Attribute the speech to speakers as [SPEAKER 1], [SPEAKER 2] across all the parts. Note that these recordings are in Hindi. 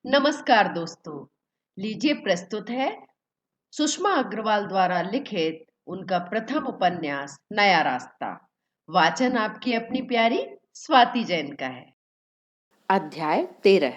[SPEAKER 1] नमस्कार दोस्तों। लीजिए प्रस्तुत है सुषमा अग्रवाल द्वारा लिखित उनका प्रथम उपन्यास नया रास्ता। वाचन आपकी अपनी प्यारी स्वाति जैन का है।
[SPEAKER 2] अध्याय 13।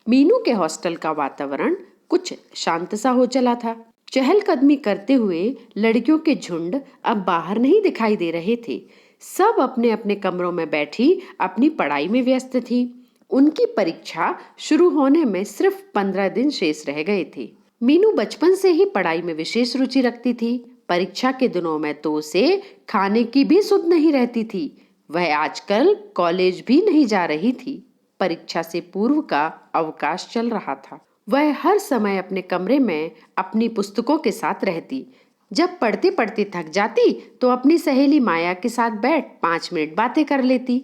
[SPEAKER 2] मीनू के हॉस्टल का वातावरण कुछ शांत सा हो चला था। चहलकदमी करते हुए लड़कियों के झुंड अब बाहर नहीं दिखाई दे रहे थे। सब अपने अपने कमरों में बैठी अपनी पढ़ाई में व्यस्त थी। उनकी परीक्षा शुरू होने में सिर्फ 15 दिन शेष रह गए थे। मीनू बचपन से ही पढ़ाई में विशेष रुचि रखती थी। परीक्षा के दिनों में तो उसे खाने की भी सुध नहीं रहती थी। वह आजकल कॉलेज भी नहीं जा रही थी। परीक्षा से पूर्व का अवकाश चल रहा था। वह हर समय अपने कमरे में अपनी पुस्तकों के साथ रहती। जब पढ़ते पढ़ते थक जाती तो अपनी सहेली माया के साथ बैठ 5 मिनट बातें कर लेती।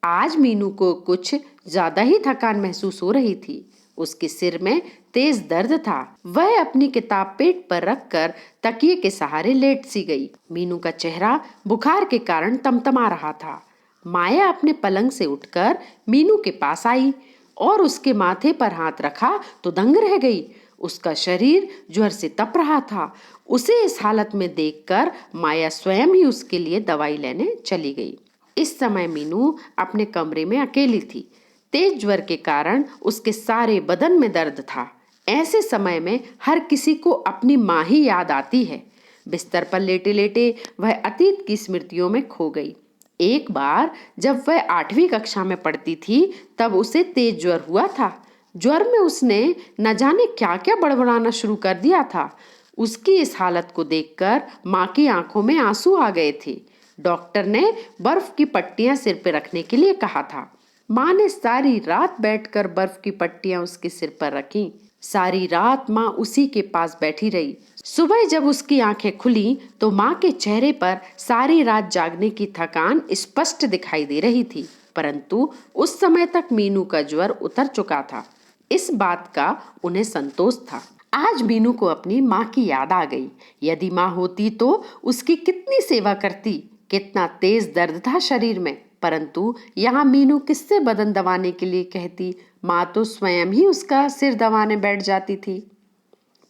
[SPEAKER 2] आज मीनू को कुछ ज्यादा ही थकान महसूस हो रही थी। उसके सिर में तेज दर्द था। वह अपनी किताब पेट पर रखकर तकिए के सहारे लेट सी गई। मीनू का चेहरा बुखार के कारण तमतमा रहा था। माया अपने पलंग से उठकर मीनू के पास आई और उसके माथे पर हाथ रखा तो दंग रह गई। उसका शरीर ज्वर से तप रहा था। उसे इस हालत में देखकर माया स्वयं ही उसके लिए दवाई लेने चली गई। इस समय मीनू अपने कमरे में अकेली थी। तेज ज्वर के कारण उसके सारे बदन में दर्द था। ऐसे समय में हर किसी को अपनी माँ ही याद आती है। बिस्तर पर लेटे लेटे वह अतीत की स्मृतियों में खो गई। एक बार जब वह 8वीं कक्षा में पढ़ती थी तब उसे तेज ज्वर हुआ था। ज्वर में उसने न जाने क्या क्या बड़बड़ाना शुरू कर दिया था। उसकी इस हालत को देखकर माँ की आंखों में आंसू आ गए थे। डॉक्टर ने बर्फ की पट्टियां सिर पर रखने के लिए कहा था। माँ ने सारी रात बैठकर बर्फ की पट्टियां उसके सिर पर रखी। सारी रात माँ उसी के पास बैठी रही। सुबह जब उसकी आंखें खुली तो माँ के चेहरे पर सारी रात जागने की थकान स्पष्ट दिखाई दे रही थी, परंतु उस समय तक मीनू का ज्वर उतर चुका था। इस बात का उन्हें संतोष था। आज मीनू को अपनी माँ की याद आ गई। यदि माँ होती तो उसकी कितनी सेवा करती। कितना तेज दर्द था शरीर में, परंतु यहाँ मीनू किससे बदन दबाने के लिए कहती। माँ तो स्वयं ही उसका सिर दबाने बैठ जाती थी।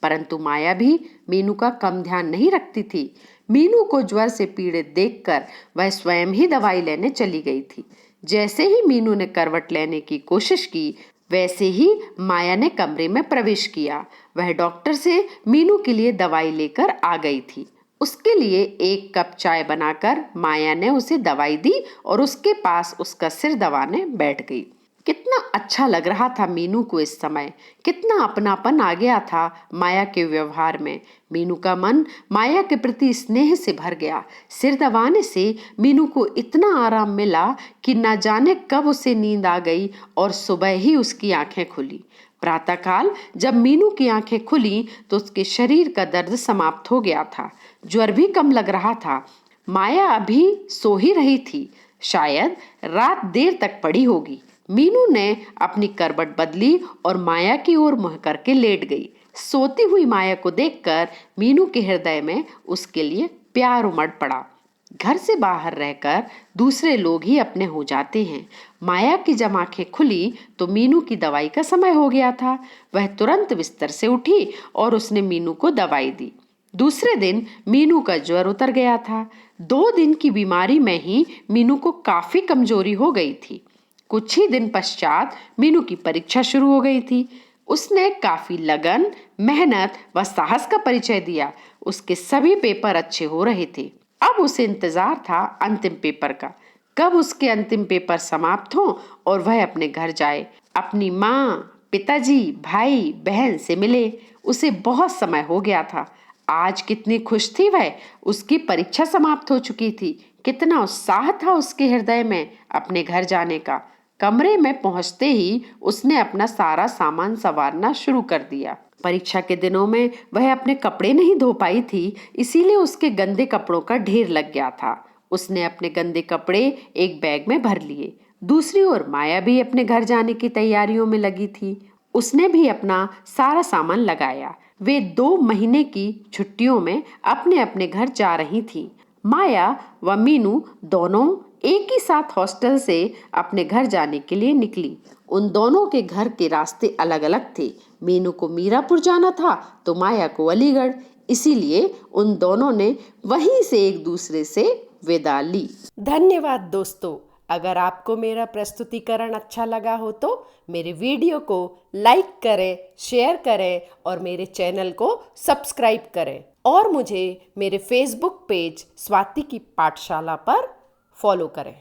[SPEAKER 2] परंतु माया भी मीनू का कम ध्यान नहीं रखती थी। मीनू को ज्वर से पीड़ित देखकर वह स्वयं ही दवाई लेने चली गई थी। जैसे ही मीनू ने करवट लेने की कोशिश की वैसे ही माया ने कमरे में प्रवेश किया। वह डॉक्टर से मीनू के लिए दवाई लेकर आ गई थी। उसके लिए 1 कप चाय बनाकर माया ने उसे दवाई दी और उसके पास उसका सिर दबाने बैठ गई। कितना अच्छा लग रहा था मीनू को इस समय। कितना अपनापन आ गया था माया के व्यवहार में। मीनू का मन माया के प्रति स्नेह से भर गया। सिर दबाने से मीनू को इतना आराम मिला कि न जाने कब उसे नींद आ गई और सुबह ही उसकी आंखें खुली। प्रातःकाल जब मीनू की आंखें खुली तो उसके शरीर का दर्द समाप्त हो गया था। ज्वर भी कम लग रहा था। माया अभी सो ही रही थी। शायद रात देर तक पड़ी होगी। मीनू ने अपनी करवट बदली और माया की ओर मुंह करके लेट गई। सोती हुई माया को देखकर मीनू के हृदय में उसके लिए प्यार उमड़ पड़ा। घर से बाहर रहकर दूसरे लोग ही अपने हो जाते हैं। माया की जब आंखें खुली तो मीनू की दवाई का समय हो गया था। वह तुरंत बिस्तर से उठी और उसने मीनू को दवाई दी। दूसरे दिन मीनू का ज्वर उतर गया था। 2 दिन की बीमारी में ही मीनू को काफी कमजोरी हो गई थी। कुछ ही दिन पश्चात मीनू की परीक्षा शुरू हो गई थी। उसने काफी लगन, मेहनत व साहस का परिचय दिया। उसके सभी पेपर अच्छे हो रहे थे। अब उसे इंतजार था अंतिम पेपर का। कब उसके अंतिम पेपर समाप्त हो और वह अपने घर जाए, अपनी माँ, पिताजी, भाई बहन से मिले। उसे बहुत समय हो गया था। आज कितनी खुश थी वह। उसकी परीक्षा समाप्त हो चुकी थी। कितना उत्साह था उसके हृदय में अपने घर जाने का। कमरे में पहुंचते ही उसने अपना सारा सामान संवारना शुरू कर दिया। परीक्षा के दिनों में वह अपने कपड़े नहीं धो पाई थी, इसीलिए उसके गंदे कपड़ों का ढेर लग गया था। उसने अपने गंदे कपड़े एक बैग में भर लिए। दूसरी ओर माया भी अपने घर जाने की तैयारियों में लगी थी। उसने भी अपना सारा सामान लगाया। वे 2 महीने की छुट्टियों में अपने अपने घर जा रही थी। माया व मीनू दोनों एक ही साथ हॉस्टल से अपने घर जाने के लिए निकली। उन दोनों के घर के रास्ते अलग अलग थे। मीनू को मीरापुर जाना था तो माया को अलीगढ़, इसीलिए उन दोनों ने वहीं से एक दूसरे से विदा ली। धन्यवाद दोस्तों। अगर आपको मेरा प्रस्तुतिकरण अच्छा लगा हो तो मेरे वीडियो को लाइक करें, शेयर करें और मेरे चैनल को सब्सक्राइब करें और मुझे मेरे फेसबुक पेज स्वाति की पाठशाला पर फॉलो करें।